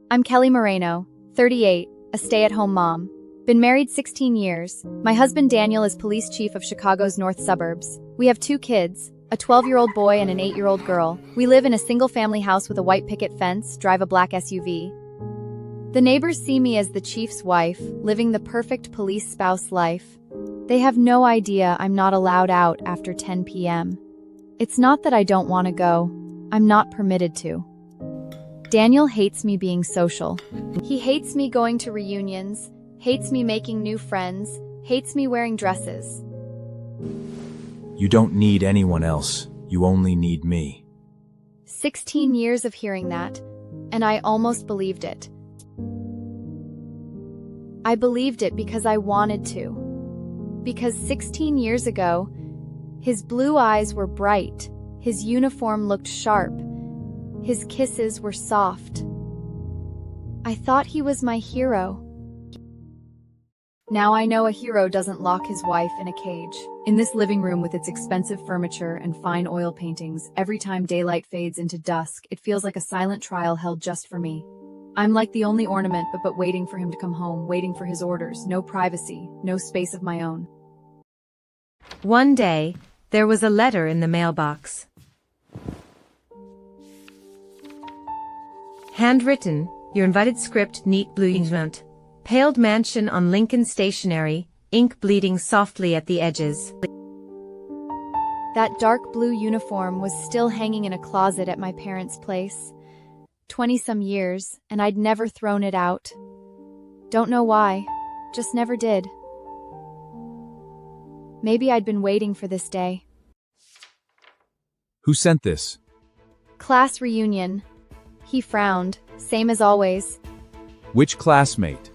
I'm Kelly Moreno, 38, a stay-at-home mom. Been married 16 years. My husband Daniel is police chief of Chicago's north suburbs. We have 2 kids, a 12-year-old boy and an 8-year-old girl. We live in a single-family house with a white picket fence, drive a black SUV. The neighbors see me as the chief's wife, living the perfect police spouse life. They have no idea I'm not allowed out after 10 p.m. It's not that I don't want to go. I'm not permitted to. Daniel hates me being social. He hates me going to reunions, hates me making new friends, hates me wearing dresses. You don't need anyone else. You only need me. 16 years of hearing that, and I almost believed it. I believed it because I wanted to. Because 16 years ago, his blue eyes were bright, his uniform looked sharp, his kisses were soft. I thought he was my hero. Now I know a hero doesn't lock his wife in a cage. In this living room with its expensive furniture and fine oil paintings, every time daylight fades into dusk, it feels like a silent trial held just for me. I'm like the only ornament but waiting for him to come home, waiting for his orders, no privacy, no space of my own. One day, there was a letter in the mailbox. Handwritten, your invited script, neat blue font. Paled mansion on Lincoln stationery, ink bleeding softly at the edges. That dark blue uniform was still hanging in a closet at my parents' place. 20-some years, and I'd never thrown it out. Don't know why, just never did. Maybe I'd been waiting for this day. Who sent this? Class reunion. He frowned, same as always. Which classmate?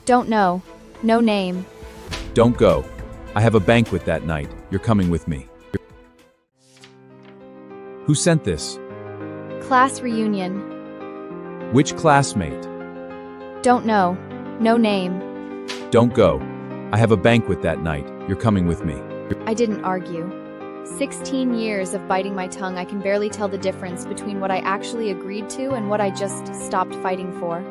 Don't know. No name. Don't go. I have a banquet that night. You're coming with me. Who sent this? Class reunion. Which classmate? Don't know. No name. Don't go. I have a banquet that night. You're coming with me. I didn't argue. 16 years of biting my tongue, I can barely tell the difference between what I actually agreed to and what I just stopped fighting for.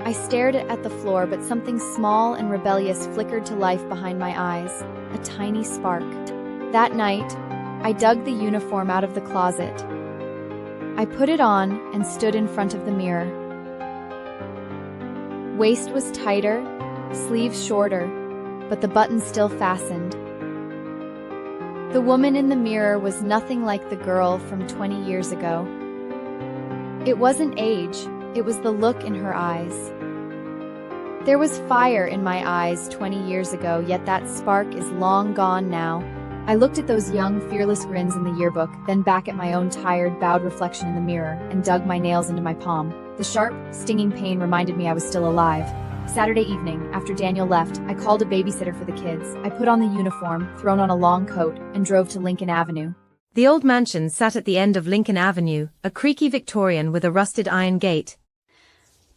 I stared at the floor, but something small and rebellious flickered to life behind my eyes, a tiny spark. That night, I dug the uniform out of the closet. I put it on and stood in front of the mirror. Waist was tighter, sleeves shorter, but the button still fastened. The woman in the mirror was nothing like the girl from 20 years ago. It wasn't age, it was the look in her eyes. There was fire in my eyes 20 years ago, yet that spark is long gone now. I looked at those young, fearless grins in the yearbook, then back at my own tired, bowed reflection in the mirror, and dug my nails into my palm. The sharp, stinging pain reminded me I was still alive. Saturday evening, after Daniel left, I called a babysitter for the kids. I put on the uniform, thrown on a long coat, and drove to Lincoln Avenue. The old mansion sat at the end of Lincoln Avenue, a creaky Victorian with a rusted iron gate.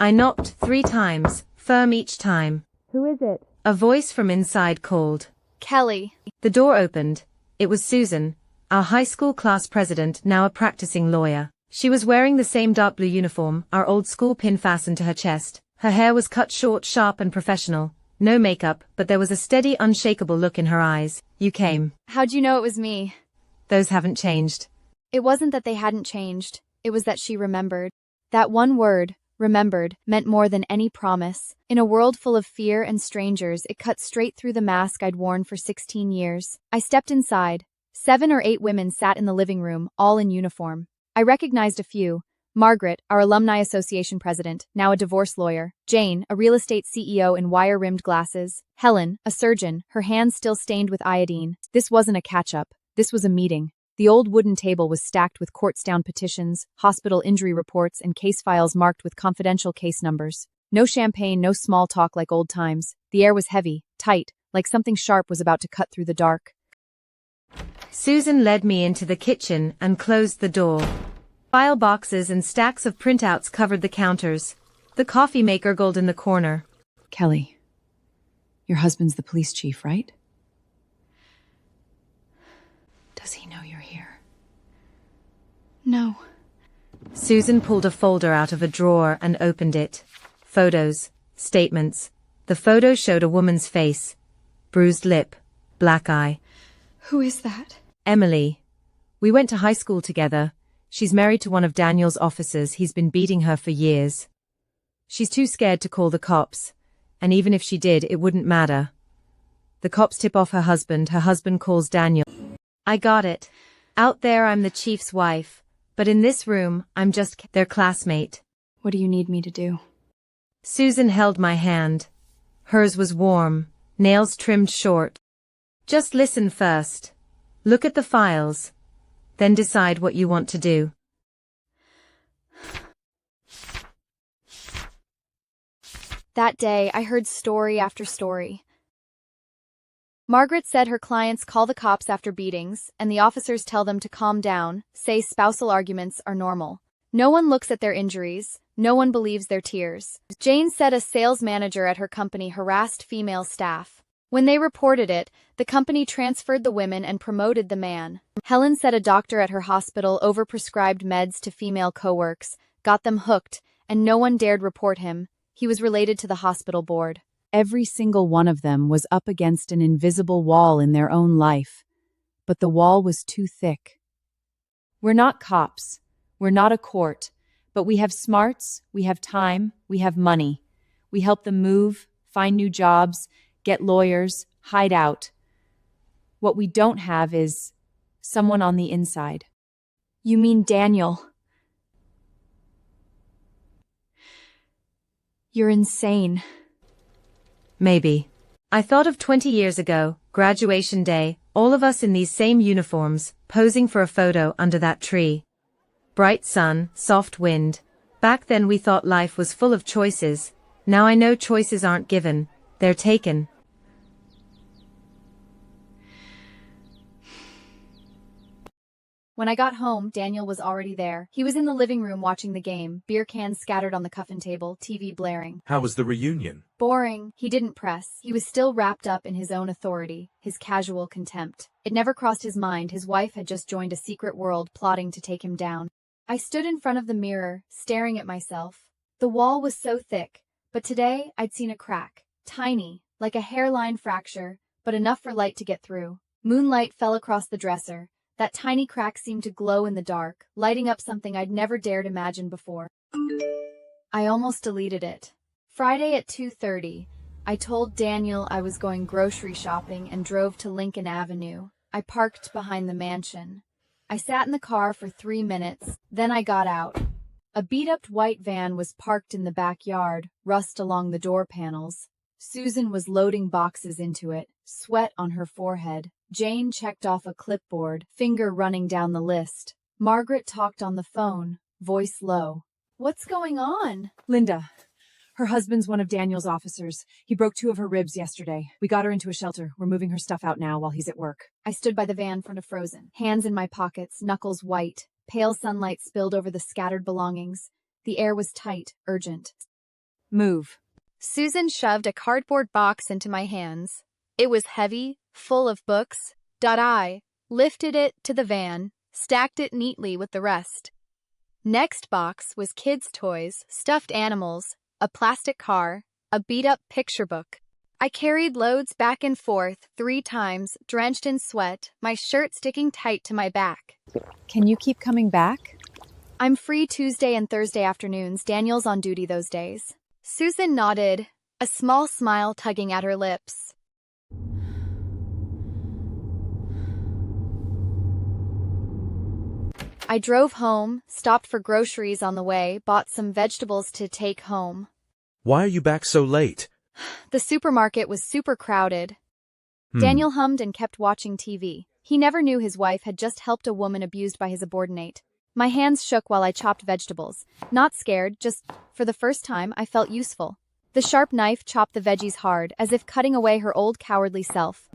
I knocked 3 times, firm each time. Who is it? A voice from inside called. Kelly. The door opened. It was Susan, our high school class president, now a practicing lawyer. She was wearing the same dark blue uniform, our old school pin fastened to her chest. Her hair was cut short, sharp and professional. No makeup, but there was a steady, unshakable look in her eyes. You came. How'd you know it was me? Those haven't changed. It wasn't that they hadn't changed. It was that she remembered. That one word, remembered, meant more than any promise. In a world full of fear and strangers, it cut straight through the mask I'd worn for 16 years. I stepped inside. 7 or 8 women sat in the living room, all in uniform. I recognized a few. Margaret, our Alumni Association president, now a divorce lawyer. Jane, a real estate CEO in wire-rimmed glasses. Helen, a surgeon, her hands still stained with iodine. This wasn't a catch-up. This was a meeting. The old wooden table was stacked with court-bound petitions, hospital injury reports, and case files marked with confidential case numbers. No champagne, no small talk like old times. The air was heavy, tight, like something sharp was about to cut through the dark. Susan led me into the kitchen and closed the door. File boxes and stacks of printouts covered the counters. The coffee maker gurgled in the corner. Kelly, your husband's the police chief, right? Does he know you're here? No. Susan pulled a folder out of a drawer and opened it. Photos, statements. The photo showed a woman's face. Bruised lip, black eye. Who is that? Emily. We went to high school together. She's married to one of Daniel's officers. He's been beating her for years. She's too scared to call the cops. And even if she did, it wouldn't matter. The cops tip off her husband. Her husband calls Daniel. I got it. Out there, I'm the chief's wife. But in this room, I'm just their classmate. What do you need me to do? Susan held my hand. Hers was warm, nails trimmed short. Just listen first. Look at the files. Then decide what you want to do. That day, I heard story after story. Margaret said her clients call the cops after beatings, and the officers tell them to calm down, say spousal arguments are normal. No one looks at their injuries, no one believes their tears. Jane said a sales manager at her company harassed female staff. When they reported it, the company transferred the women and promoted the man. Helen said a doctor at her hospital overprescribed meds to female coworkers, got them hooked, and no one dared report him. He was related to the hospital board. Every single one of them was up against an invisible wall in their own life, but the wall was too thick. We're not cops. We're not a court, but we have smarts, we have time, we have money. We help them move, find new jobs, get lawyers, hide out. What we don't have is someone on the inside. You mean Daniel? You're insane. Maybe. I thought of 20 years ago, graduation day, all of us in these same uniforms, posing for a photo under that tree. Bright sun, soft wind. Back then we thought life was full of choices. Now I know choices aren't given, they're taken. When I got home, Daniel was already there. He was in the living room watching the game, beer cans scattered on the coffin table, TV blaring. How was the reunion? Boring. He didn't press. He was still wrapped up in his own authority, his casual contempt. It never crossed his mind his wife had just joined a secret world plotting to take him down. I stood in front of the mirror, staring at myself. The wall was so thick, but today I'd seen a crack. Tiny, like a hairline fracture, but enough for light to get through. Moonlight fell across the dresser. That tiny crack seemed to glow in the dark, lighting up something I'd never dared imagine before. I almost deleted it. Friday at 2:30, I told Daniel I was going grocery shopping and drove to Lincoln Avenue. I parked behind the mansion. I sat in the car for 3 minutes, then I got out. A beat-up white van was parked in the backyard, rust along the door panels. Susan was loading boxes into it, sweat on her forehead. Jane checked off a clipboard, finger running down the list. Margaret talked on the phone, voice low. What's going on? Linda. Her husband's one of Daniel's officers. He broke 2 of her ribs yesterday. We got her into a shelter. We're moving her stuff out now while he's at work. I stood by the van front of Frozen, hands in my pockets, knuckles white. Pale sunlight spilled over the scattered belongings. The air was tight, urgent. Move. Susan shoved a cardboard box into my hands. It was heavy, full of books. I lifted it to the van, stacked it neatly with the rest. Next box was kids' toys, stuffed animals, a plastic car, a beat-up picture book. I carried loads back and forth 3 times, drenched in sweat, my shirt sticking tight to my back. Can you keep coming back? I'm free Tuesday and Thursday afternoons. Daniel's on duty those days. Susan nodded, a small smile tugging at her lips. I drove home, stopped for groceries on the way, bought some vegetables to take home. Why are you back so late? The supermarket was super crowded. Daniel hummed and kept watching TV. He never knew his wife had just helped a woman abused by his subordinate. My hands shook while I chopped vegetables. Not scared, just, for the first time, I felt useful. The sharp knife chopped the veggies hard, as if cutting away her old cowardly self.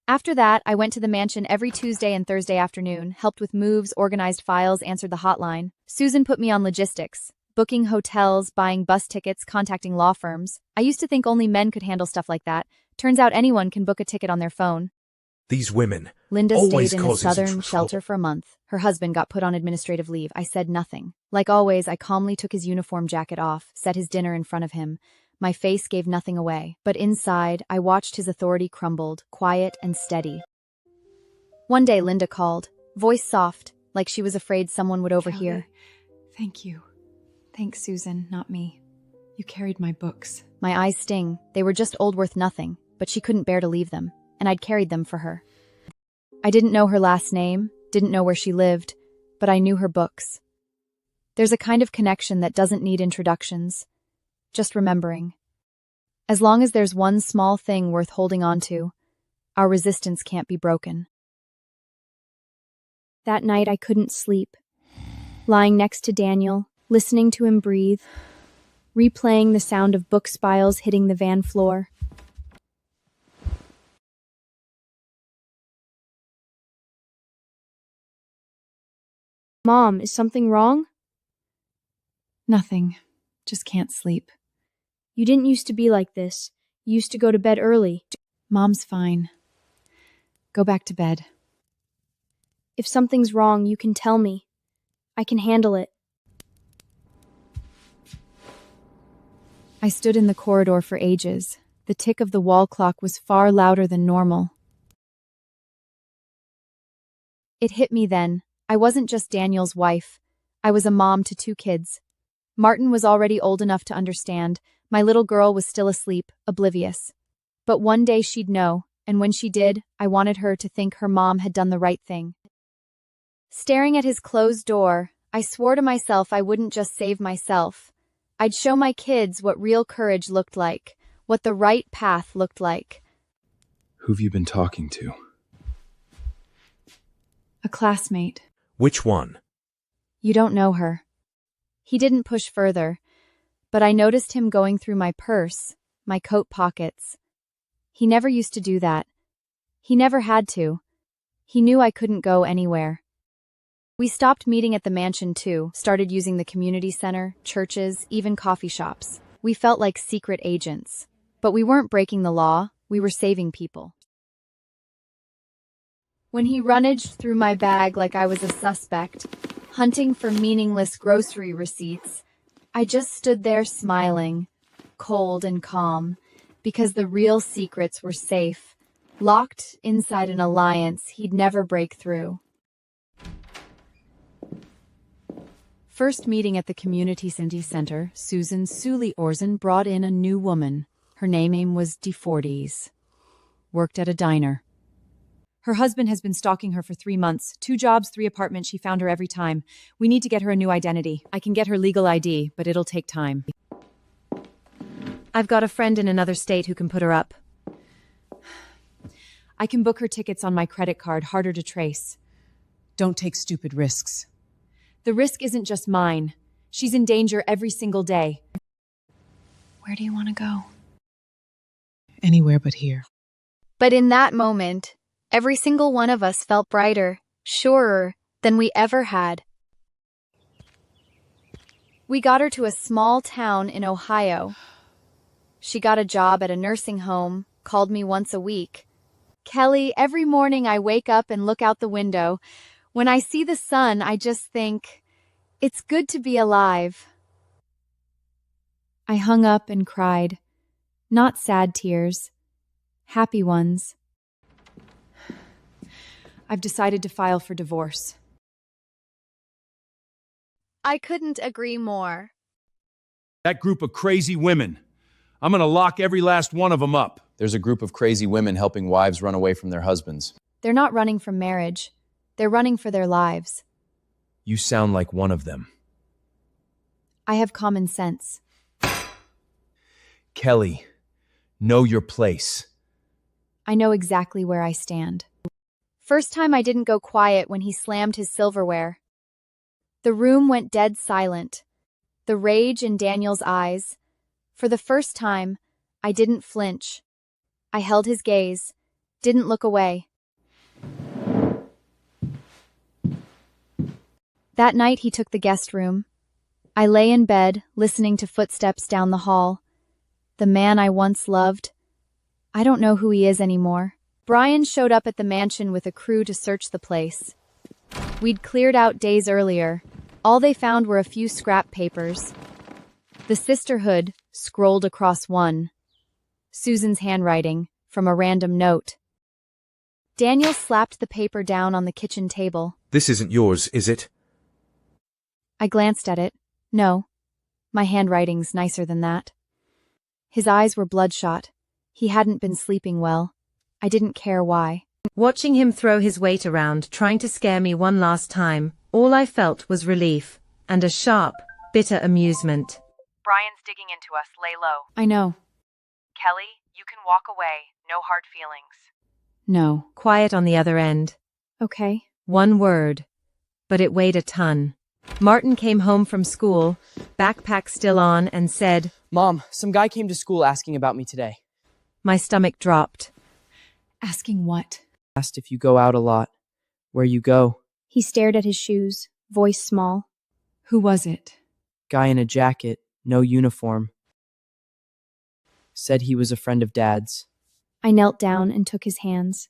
After that, I went to the mansion every Tuesday and Thursday afternoon, helped with moves, organized files, answered the hotline. Susan put me on logistics, booking hotels, buying bus tickets, contacting law firms. I used to think only men could handle stuff like that. Turns out anyone can book a ticket on their phone. These women. Linda Always stayed in a causes southern trouble. shelter for a month. Her husband got put on administrative leave. I said nothing. Like always, I calmly took his uniform jacket off, set his dinner in front of him. My face gave nothing away, but inside, I watched his authority crumbled, quiet and steady. One day, Linda called, voice soft, like she was afraid someone would overhear. Kelly, thank you. Thanks, Susan, not me. You carried my books. My eyes sting. They were just old worth nothing, but she couldn't bear to leave them, and I'd carried them for her. I didn't know her last name, didn't know where she lived, but I knew her books. There's a kind of connection that doesn't need introductions, just remembering. As long as there's one small thing worth holding on to, our resistance can't be broken. That night I couldn't sleep. Lying next to Daniel, listening to him breathe, replaying the sound of book spiles hitting the van floor. Mom, is something wrong? Nothing. Just can't sleep. You didn't used to be like this. You used to go to bed early. Mom's fine. Go back to bed. If something's wrong, you can tell me. I can handle it. I stood in the corridor for ages. The tick of the wall clock was far louder than normal. It hit me then. I wasn't just Daniel's wife. I was a mom to 2 kids. Martin was already old enough to understand. My little girl was still asleep, oblivious. But one day she'd know, and when she did, I wanted her to think her mom had done the right thing. Staring at his closed door, I swore to myself I wouldn't just save myself. I'd show my kids what real courage looked like, what the right path looked like. Who've you been talking to? A classmate. Which one? You don't know her. He didn't push further, but I noticed him going through my purse, my coat pockets. He never used to do that. He never had to. He knew I couldn't go anywhere. We stopped meeting at the mansion too, started using the community center, churches, even coffee shops. We felt like secret agents. But we weren't breaking the law, we were saving people. When he rummaged through my bag like I was a suspect, hunting for meaningless grocery receipts, I just stood there smiling, cold and calm, because the real secrets were safe, locked inside an alliance he'd never break through. First meeting at the community center, Susan Sully Orzen brought in a new woman. Her name was DeForties. Worked at a diner. Her husband has been stalking her for 3 months. 2 jobs, 3 apartments. She found her every time. We need to get her a new identity. I can get her legal ID, but it'll take time. I've got a friend in another state who can put her up. I can book her tickets on my credit card, harder to trace. Don't take stupid risks. The risk isn't just mine. She's in danger every single day. Where do you want to go? Anywhere but here. But in that moment, every single one of us felt brighter, surer than we ever had. We got her to a small town in Ohio. She got a job at a nursing home, called me once a week. Kelly, every morning I wake up and look out the window. When I see the sun, I just think, it's good to be alive. I hung up and cried. Not sad tears. Happy ones. I've decided to file for divorce. I couldn't agree more. That group of crazy women. I'm gonna lock every last one of them up. There's a group of crazy women helping wives run away from their husbands. They're not running from marriage. They're running for their lives. You sound like one of them. I have common sense. Kelly, know your place. I know exactly where I stand. First time I didn't go quiet when he slammed his silverware. The room went dead silent. The rage in Daniel's eyes. For the first time, I didn't flinch. I held his gaze, didn't look away. That night he took the guest room. I lay in bed, listening to footsteps down the hall. The man I once loved. I don't know who he is anymore. Brian showed up at the mansion with a crew to search the place. We'd cleared out days earlier. All they found were a few scrap papers. The sisterhood scrolled across one. Susan's handwriting, from a random note. Daniel slapped the paper down on the kitchen table. This isn't yours, is it? I glanced at it. No. My handwriting's nicer than that. His eyes were bloodshot. He hadn't been sleeping well. I didn't care why. Watching him throw his weight around, trying to scare me one last time, all I felt was relief, and a sharp, bitter amusement. Brian's digging into us. Lay low. I know. Kelly, you can walk away. No hard feelings. No. Quiet on the other end. Okay. One word. But it weighed a ton. Martin came home from school, backpack still on, and said, Mom, some guy came to school asking about me today. My stomach dropped. Asking what? Asked if you go out a lot. Where you go. He stared at his shoes, voice small. Who was it? Guy in a jacket, no uniform. Said he was a friend of Dad's. I knelt down and took his hands.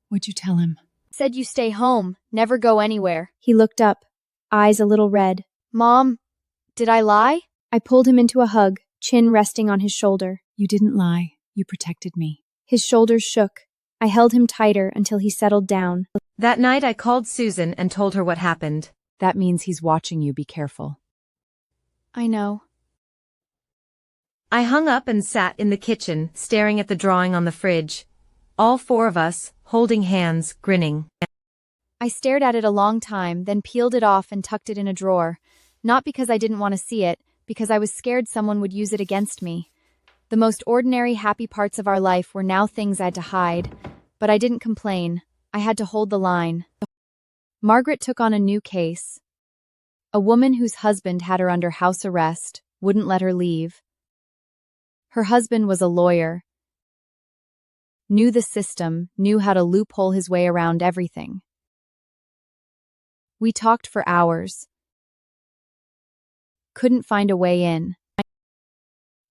What'd you tell him? Said you stay home, never go anywhere. He looked up, eyes a little red. Mom, did I lie? I pulled him into a hug, chin resting on his shoulder. You didn't lie. You protected me. His shoulders shook. I held him tighter until he settled down. That night I called Susan and told her what happened. That means he's watching you. Be careful. I know. I hung up and sat in the kitchen, staring at the drawing on the fridge. All four of us, holding hands, grinning. I stared at it a long time, then peeled it off and tucked it in a drawer. Not because I didn't want to see it, because I was scared someone would use it against me. The most ordinary, happy parts of our life were now things I had to hide. But I didn't complain. I had to hold the line. Margaret took on a new case. A woman whose husband had her under house arrest, wouldn't let her leave. Her husband was a lawyer. Knew the system, knew how to loophole his way around everything. We talked for hours. Couldn't find a way in.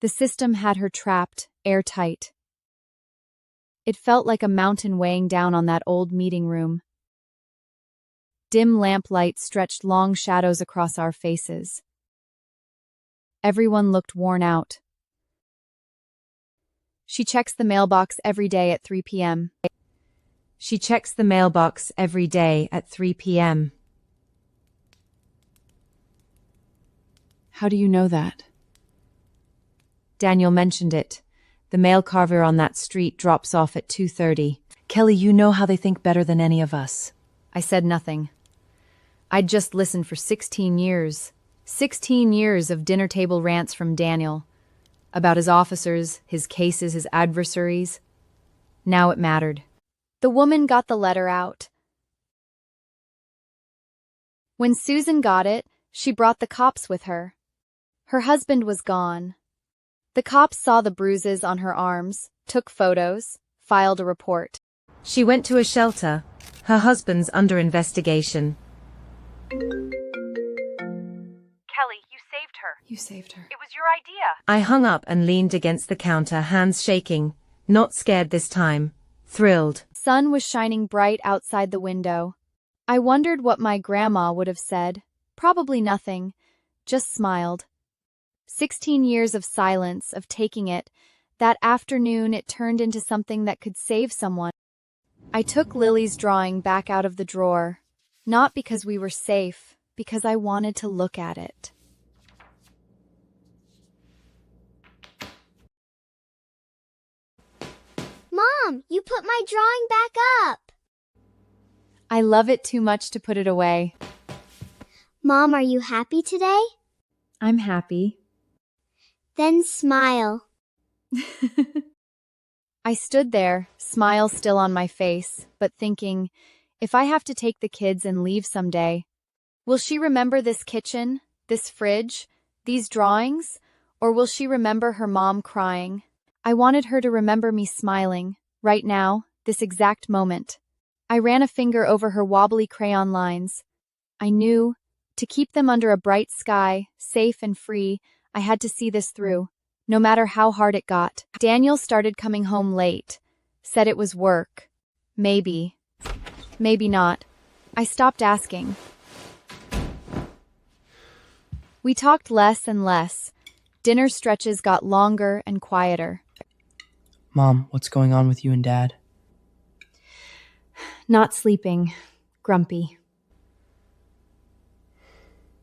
The system had her trapped, airtight. It felt like a mountain weighing down on that old meeting room. Dim lamplight stretched long shadows across our faces. Everyone looked worn out. She checks the mailbox every day at 3 p.m. She checks the mailbox every day at 3 p.m. How do you know that? Daniel mentioned it. The mail carver on that street drops off at 2:30. Kelly, you know how they think better than any of us. I said nothing. I'd just listened for 16 years. 16 years of dinner table rants from Daniel. About his officers, his cases, his adversaries. Now it mattered. The woman got the letter out. When Susan got it, she brought the cops with her. Her husband was gone. The cops saw the bruises on her arms, took photos, filed a report. She went to a shelter. Her husband's under investigation. Kelly, you saved her. You saved her. It was your idea. I hung up and leaned against the counter, hands shaking. Not scared this time. Thrilled. Sun was shining bright outside the window. I wondered what my grandma would have said. Probably nothing. Just smiled. 16 years of silence, of taking it. That afternoon it turned into something that could save someone. I took Lily's drawing back out of the drawer. Not because we were safe, because I wanted to look at it. Mom, you put my drawing back up. I love it too much to put it away. Mom, are you happy today? I'm happy. Then smile. I stood there, smile still on my face, but thinking, if I have to take the kids and leave someday, will she remember this kitchen, this fridge, these drawings, or will she remember her mom crying? I wanted her to remember me smiling, right now, this exact moment. I ran a finger over her wobbly crayon lines. I knew, to keep them under a bright sky, safe and free, I had to see this through, no matter how hard it got. Daniel started coming home late. said it was work. Maybe. Maybe not. I stopped asking. We talked less and less. Dinner stretches got longer and quieter. Mom, what's going on with you and Dad? Not sleeping. Grumpy.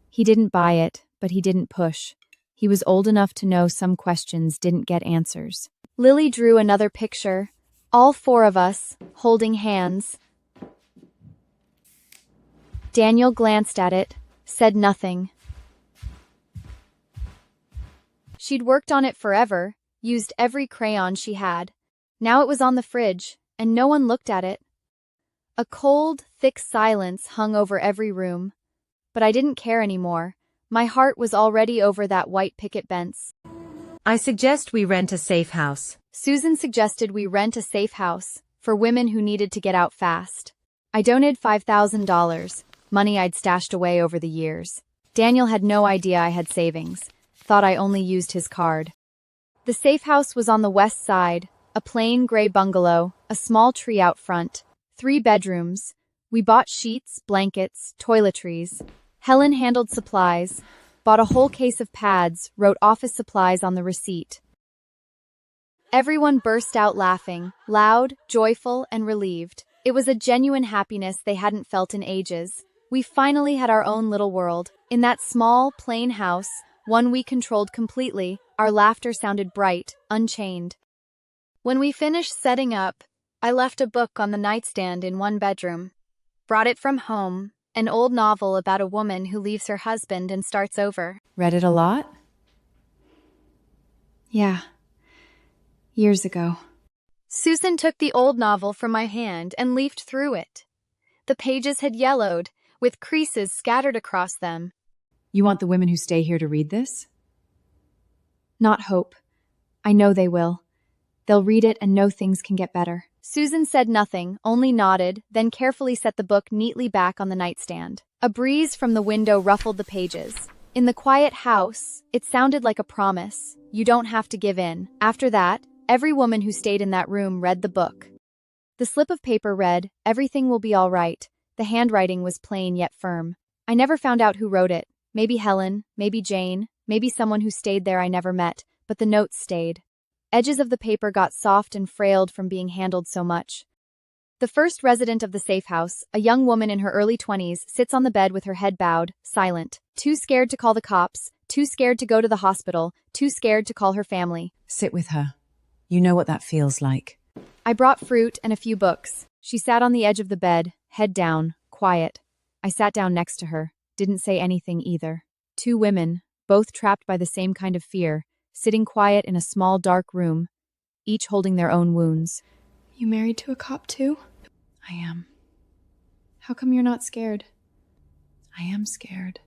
He didn't buy it, but he didn't push. He was old enough to know some questions didn't get answers. Lily drew another picture. All four of us, holding hands. Daniel glanced at it, said nothing. She'd worked on it forever, used every crayon she had. Now it was on the fridge, and no one looked at it. A cold, thick silence hung over every room. But I didn't care anymore. My heart was already over that white picket fence. I suggest we rent a safe house. Susan suggested we rent a safe house for women who needed to get out fast. I donated $5,000, money I'd stashed away over the years. Daniel had no idea I had savings, thought I only used his card. The safe house was on the west side, a plain gray bungalow, a small tree out front, 3 bedrooms. We bought sheets, blankets, toiletries. Helen handled supplies, bought a whole case of pads, wrote office supplies on the receipt. Everyone burst out laughing, loud, joyful, and relieved. It was a genuine happiness they hadn't felt in ages. We finally had our own little world. In that small, plain house, one we controlled completely, our laughter sounded bright, unchained. When we finished setting up, I left a book on the nightstand in one bedroom. Brought it from home, an old novel about a woman who leaves her husband and starts over. Read it a lot? Yeah. Years ago. Susan took the old novel from my hand and leafed through it. The pages had yellowed, with creases scattered across them. You want the women who stay here to read this? Not hope. I know they will. They'll read it and know things can get better. Susan said nothing, only nodded, then carefully set the book neatly back on the nightstand. A breeze from the window ruffled the pages. In the quiet house, it sounded like a promise. You don't have to give in. After that, every woman who stayed in that room read the book. The slip of paper read, "Everything will be all right." The handwriting was plain yet firm. I never found out who wrote it. Maybe Helen, maybe Jane, maybe someone who stayed there I never met, but the notes stayed. Edges of the paper got soft and frailed from being handled so much. The first resident of the safe house, a young woman in her early 20s, sits on the bed with her head bowed, silent, too scared to call the cops, too scared to go to the hospital, too scared to call her family. Sit with her. You know what that feels like. I brought fruit and a few books. She sat on the edge of the bed, head down, quiet. I sat down next to her, didn't say anything either. 2 women, both trapped by the same kind of fear, sitting quiet in a small dark room, each holding their own wounds. You married to a cop too? I am. How come you're not scared? I am scared.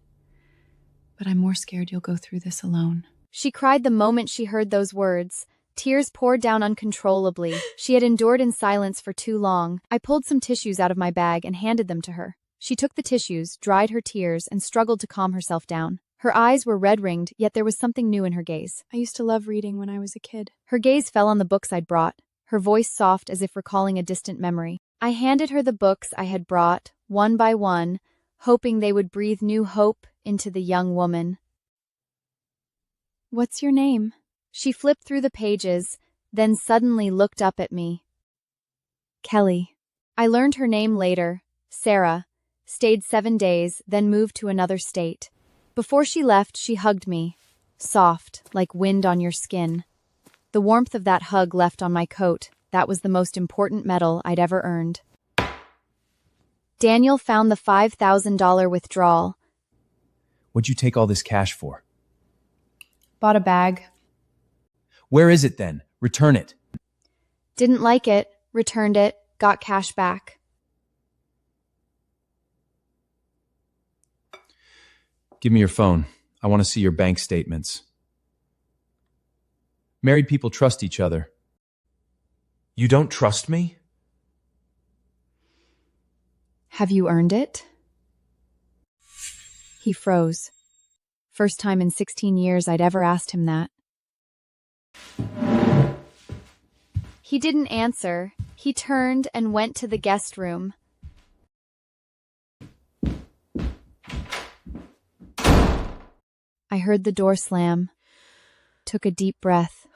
But I'm more scared you'll go through this alone. She cried the moment she heard those words. Tears poured down uncontrollably. She had endured in silence for too long. I pulled some tissues out of my bag and handed them to her. She took the tissues, dried her tears, and struggled to calm herself down. Her eyes were red-ringed, yet there was something new in her gaze. I used to love reading when I was a kid. Her gaze fell on the books I'd brought, her voice soft as if recalling a distant memory. I handed her the books I had brought, one by one, hoping they would breathe new hope into the young woman. What's your name? She flipped through the pages, then suddenly looked up at me. Kelly. I learned her name later, Sarah. Stayed 7 days, then moved to another state. Before she left, she hugged me, soft, like wind on your skin. The warmth of that hug left on my coat. That was the most important medal I'd ever earned. Daniel found the $5,000 withdrawal. What'd you take all this cash for? Bought a bag. Where is it then? Return it. Didn't like it, returned it, got cash back. Give me your phone. I want to see your bank statements. Married people trust each other. You don't trust me? Have you earned it? He froze. First time in 16 years I'd ever asked him that. He didn't answer, He turned and went to the guest room. I heard the door slam, took a deep breath.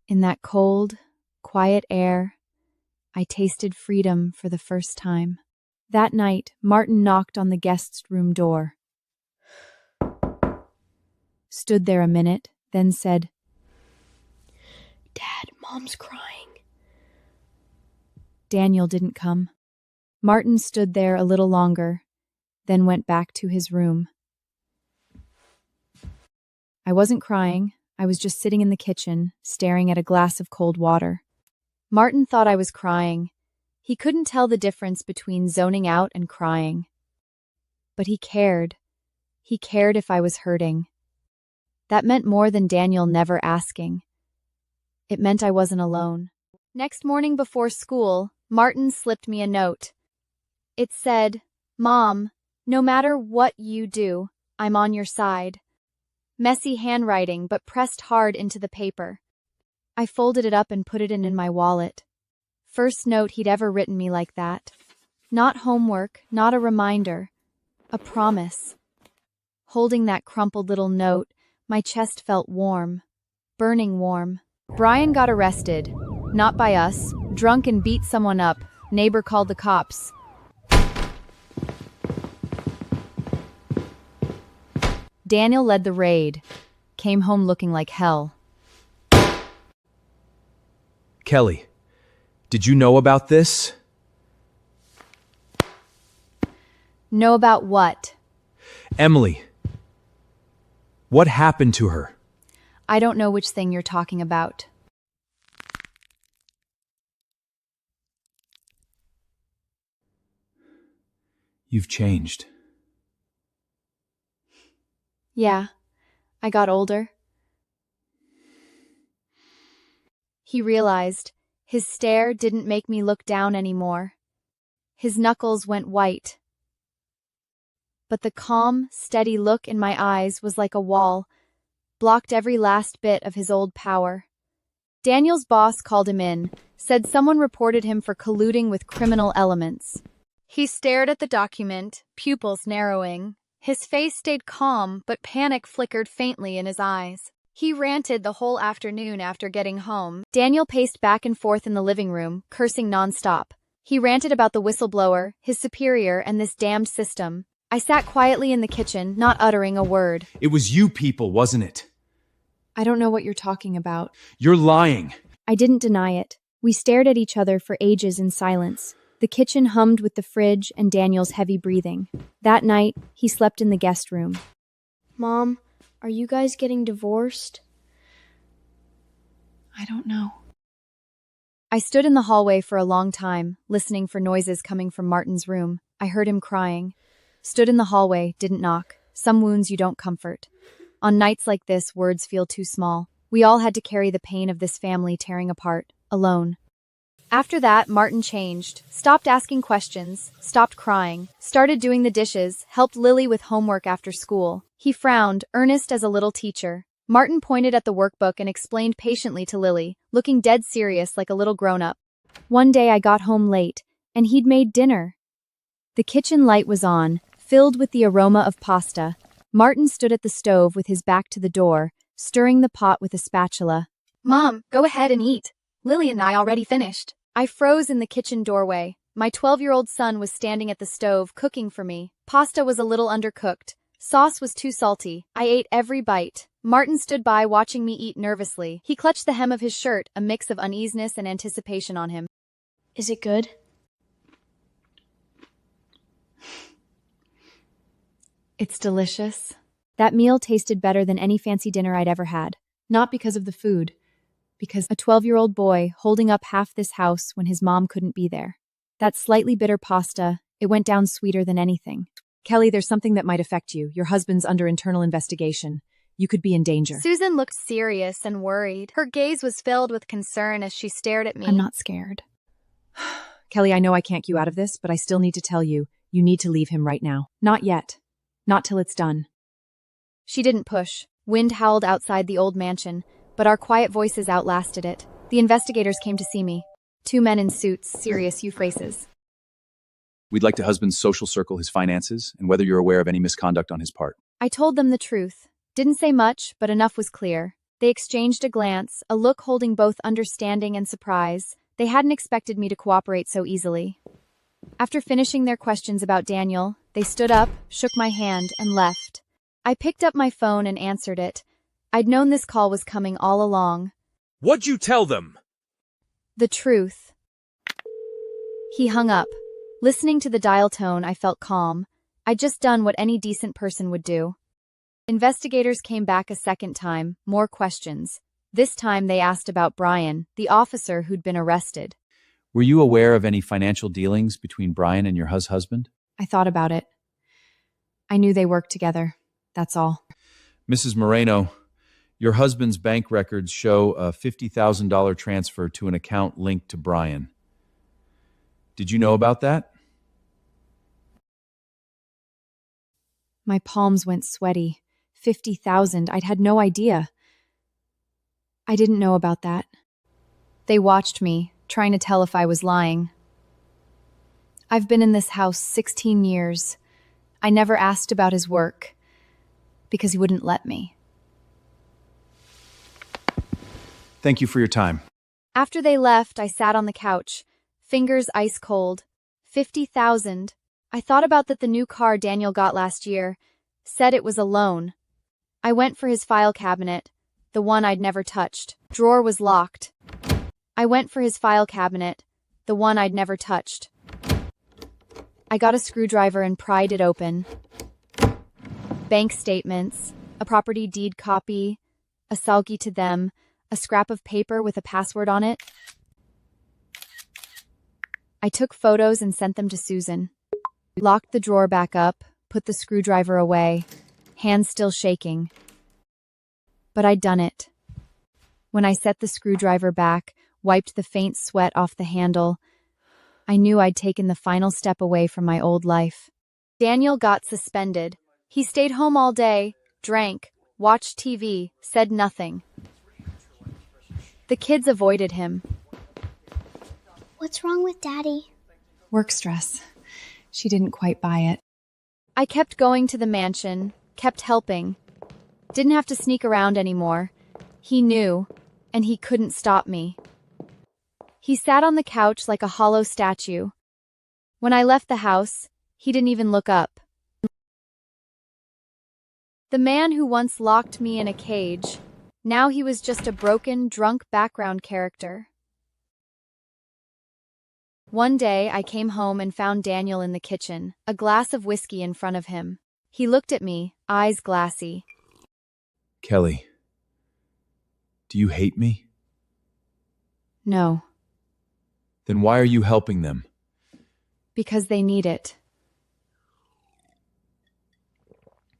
In that cold, quiet air, I tasted freedom for the first time. That night, Martin knocked on the guest's room door. Stood there a minute, then said, Dad, Mom's crying. Daniel didn't come. Martin stood there a little longer, then went back to his room. I wasn't crying. I was just sitting in the kitchen, staring at a glass of cold water. Martin thought I was crying. He couldn't tell the difference between zoning out and crying. But he cared. He cared if I was hurting. That meant more than Daniel never asking. It meant I wasn't alone. Next morning before school, Martin slipped me a note. It said, "Mom, no matter what you do, I'm on your side." Messy handwriting, but pressed hard into the paper. I folded it up and put it in my wallet. First note he'd ever written me like that. Not homework, not a reminder. A promise. Holding that crumpled little note, my chest felt warm. Burning warm. Brian got arrested. Not by us. Drunk and beat someone up. Neighbor called the cops. Daniel led the raid. Came home looking like hell. Kelly, did you know about this? Know about what? Emily. What happened to her? I don't know which thing you're talking about. You've changed. Yeah, I got older. He realized. His stare didn't make me look down anymore. His knuckles went white. But the calm, steady look in my eyes was like a wall, blocked every last bit of his old power. Daniel's boss called him in, said someone reported him for colluding with criminal elements. He stared at the document, pupils narrowing. His face stayed calm, but panic flickered faintly in his eyes. He ranted the whole afternoon after getting home. Daniel paced back and forth in the living room, cursing nonstop. He ranted about the whistleblower, his superior, and this damned system. I sat quietly in the kitchen, not uttering a word. It was you people, wasn't it? I don't know what you're talking about. You're lying. I didn't deny it. We stared at each other for ages in silence. The kitchen hummed with the fridge and Daniel's heavy breathing. That night, he slept in the guest room. Mom, are you guys getting divorced? I don't know. I stood in the hallway for a long time, listening for noises coming from Martin's room. I heard him crying. Stood in the hallway, didn't knock. Some wounds you don't comfort. On nights like this, words feel too small. We all had to carry the pain of this family tearing apart, alone. After that, Martin changed, stopped asking questions, stopped crying, started doing the dishes, helped Lily with homework after school. He frowned, earnest as a little teacher. Martin pointed at the workbook and explained patiently to Lily, looking dead serious like a little grown-up. One day I got home late, and he'd made dinner. The kitchen light was on, filled with the aroma of pasta. Martin stood at the stove with his back to the door, stirring the pot with a spatula. "Mom, go ahead and eat. Lily and I already finished." I froze in the kitchen doorway. My 12-year-old son was standing at the stove, cooking for me. Pasta was a little undercooked. Sauce was too salty. I ate every bite. Martin stood by watching me eat nervously. He clutched the hem of his shirt, a mix of uneasiness and anticipation on him. Is it good? It's delicious. That meal tasted better than any fancy dinner I'd ever had. Not because of the food, because a 12-year-old boy holding up half this house when his mom couldn't be there. That slightly bitter pasta, it went down sweeter than anything. Kelly, there's something that might affect you. Your husband's under internal investigation. You could be in danger. Susan looked serious and worried. Her gaze was filled with concern as she stared at me. I'm not scared. Kelly, I know I can't get you out of this, but I still need to tell you, you need to leave him right now. Not yet. Not till it's done. She didn't push. Wind howled outside the old mansion, but our quiet voices outlasted it. The investigators came to see me. Two men in suits, serious faces. We'd like to husband's social circle his finances and whether you're aware of any misconduct on his part. I told them the truth. Didn't say much, but enough was clear. They exchanged a glance, a look holding both understanding and surprise. They hadn't expected me to cooperate so easily. After finishing their questions about Daniel, they stood up, shook my hand, and left. I picked up my phone and answered it. I'd known this call was coming all along. What'd you tell them? The truth. He hung up. Listening to the dial tone, I felt calm. I'd just done what any decent person would do. Investigators came back a second time, more questions. This time they asked about Brian, the officer who'd been arrested. Were you aware of any financial dealings between Brian and your husband? I thought about it. I knew they worked together. That's all. Mrs. Moreno, your husband's bank records show a $50,000 transfer to an account linked to Brian. Did you know about that? My palms went sweaty. 50,000. I'd had no idea. I didn't know about that. They watched me, trying to tell if I was lying. I've been in this house 16 years. I never asked about his work because he wouldn't let me. Thank you for your time. After they left, I sat on the couch, fingers ice cold. 50,000. I thought about the new car Daniel got last year, said it was a loan. I went for his file cabinet, the one I'd never touched. Drawer was locked. I went for his file cabinet, the one I'd never touched. I got a screwdriver and pried it open. Bank statements, a property deed copy, a salgi to them, a scrap of paper with a password on it. I took photos and sent them to Susan. Locked the drawer back up, put the screwdriver away, hands still shaking. But I'd done it. When I set the screwdriver back, wiped the faint sweat off the handle, I knew I'd taken the final step away from my old life. Daniel got suspended. He stayed home all day, drank, watched TV, said nothing. The kids avoided him. What's wrong with Daddy? Work stress. She didn't quite buy it. I kept going to the mansion, kept helping. Didn't have to sneak around anymore. He knew, and he couldn't stop me. He sat on the couch like a hollow statue. When I left the house, he didn't even look up. The man who once locked me in a cage, now he was just a broken, drunk background character. One day, I came home and found Daniel in the kitchen, a glass of whiskey in front of him. He looked at me, eyes glassy. Kelly, do you hate me? No. Then why are you helping them? Because they need it.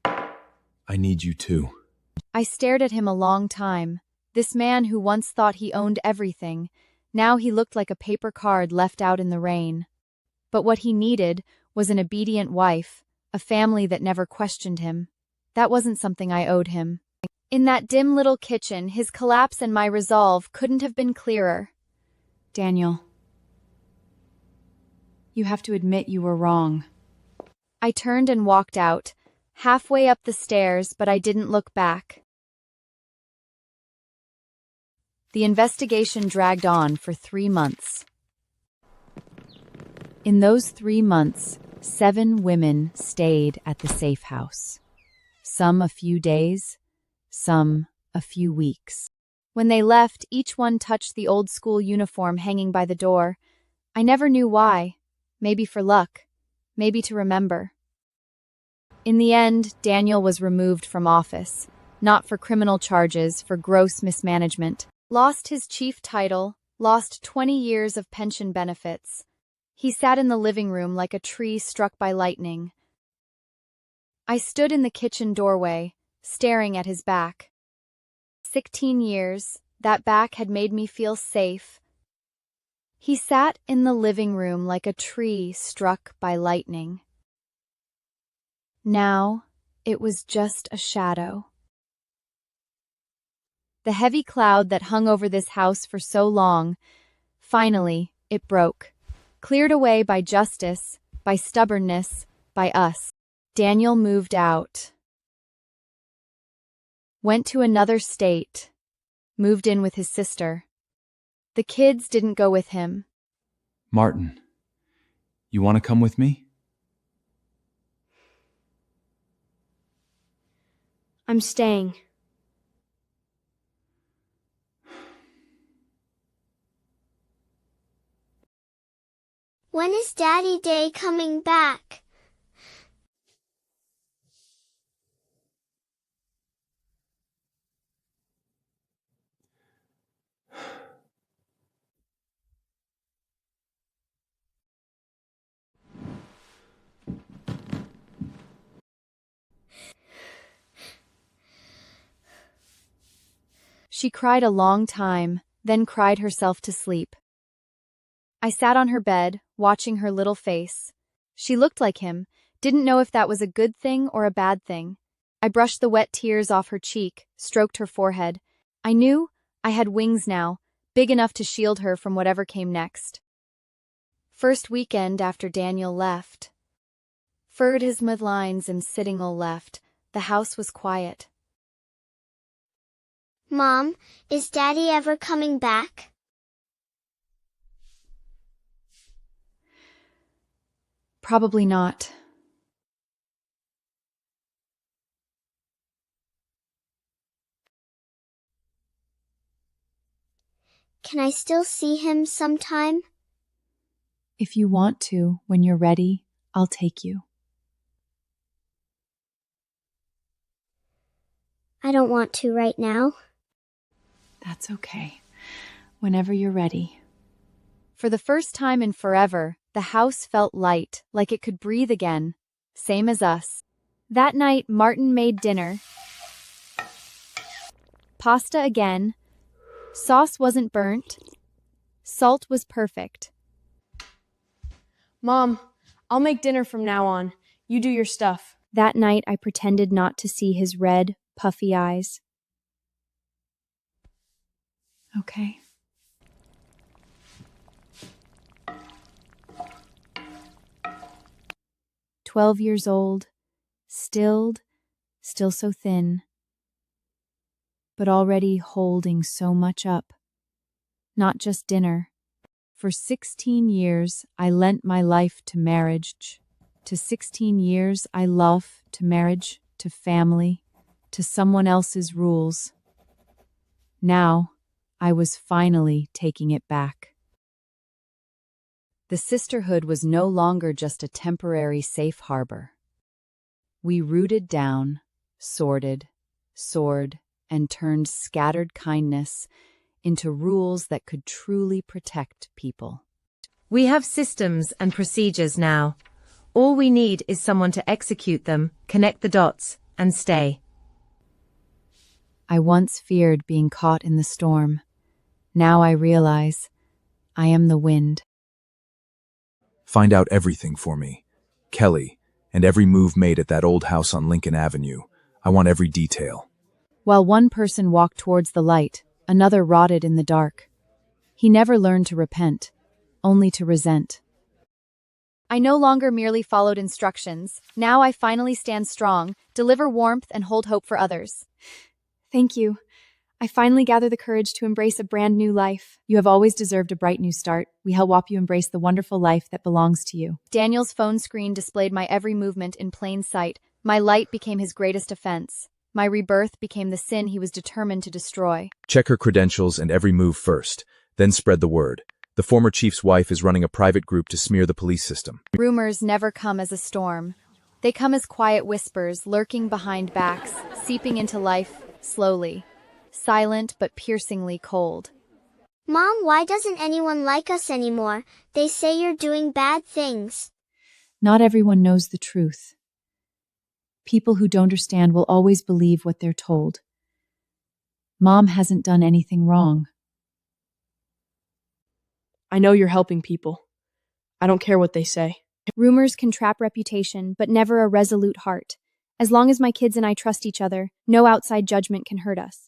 I need you too. I stared at him a long time. This man who once thought he owned everything, now he looked like a paper card left out in the rain. But what he needed was an obedient wife, a family that never questioned him. That wasn't something I owed him. In that dim little kitchen, his collapse and my resolve couldn't have been clearer. Daniel, you have to admit you were wrong. I turned and walked out, halfway up the stairs, but I didn't look back. The investigation dragged on for 3 months. In those 3 months, 7 women stayed at the safe house. Some a few days, some a few weeks. When they left, each one touched the old school uniform hanging by the door. I never knew why. Maybe for luck. Maybe to remember. In the end, Daniel was removed from office. Not for criminal charges, for gross mismanagement. Lost his chief title, lost 20 years of pension benefits. He sat in the living room like a tree struck by lightning. I stood in the kitchen doorway, staring at his back. 16 years, that back had made me feel safe. He sat in the living room like a tree struck by lightning. Now, it was just a shadow. The heavy cloud that hung over this house for so long, finally, it broke. Cleared away by justice, by stubbornness, by us. Daniel moved out. Went to another state. Moved in with his sister. The kids didn't go with him. Martin, you want to come with me? I'm staying. When is Daddy Day coming back? She cried a long time, then cried herself to sleep. I sat on her bed, watching her little face. She looked like him, didn't know if that was a good thing or a bad thing. I brushed the wet tears off her cheek, stroked her forehead. I knew I had wings now, big enough to shield her from whatever came next. First weekend after Daniel left. Furred his midlines and sitting all left, the house was quiet. Mom, is Daddy ever coming back? Probably not. Can I still see him sometime? If you want to, when you're ready, I'll take you. I don't want to right now. That's okay. Whenever you're ready. For the first time in forever, the house felt light, like it could breathe again. Same as us. That night, Martin made dinner. Pasta again. Sauce wasn't burnt. Salt was perfect. Mom, I'll make dinner from now on. You do your stuff. That night, I pretended not to see his red, puffy eyes. Okay. 12 years old, still so thin, but already holding so much up. Not just dinner. For 16 years, I lent my life to marriage. To 16 years, I love to marriage, to family, to someone else's rules. Now, I was finally taking it back. The sisterhood was no longer just a temporary safe harbor. We rooted down, sorted, soared, and turned scattered kindness into rules that could truly protect people. We have systems and procedures now. All we need is someone to execute them, connect the dots, and stay. I once feared being caught in the storm. Now I realize I am the wind. Find out everything for me. Kelly, and every move made at that old house on Lincoln Avenue. I want every detail. While one person walked towards the light, another rotted in the dark. He never learned to repent, only to resent. I no longer merely followed instructions. Now I finally stand strong, deliver warmth, and hold hope for others. Thank you. I finally gather the courage to embrace a brand new life. You have always deserved a bright new start. We help you embrace the wonderful life that belongs to you. Daniel's phone screen displayed my every movement in plain sight. My light became his greatest offense. My rebirth became the sin he was determined to destroy. Check her credentials and every move first, then spread the word. The former chief's wife is running a private group to smear the police system. Rumors never come as a storm. They come as quiet whispers, lurking behind backs, seeping into life slowly. Silent but piercingly cold. Mom, why doesn't anyone like us anymore? They say you're doing bad things. Not everyone knows the truth. People who don't understand will always believe what they're told. Mom hasn't done anything wrong. I know you're helping people. I don't care what they say. Rumors can trap reputation, but never a resolute heart. As long as my kids and I trust each other, no outside judgment can hurt us.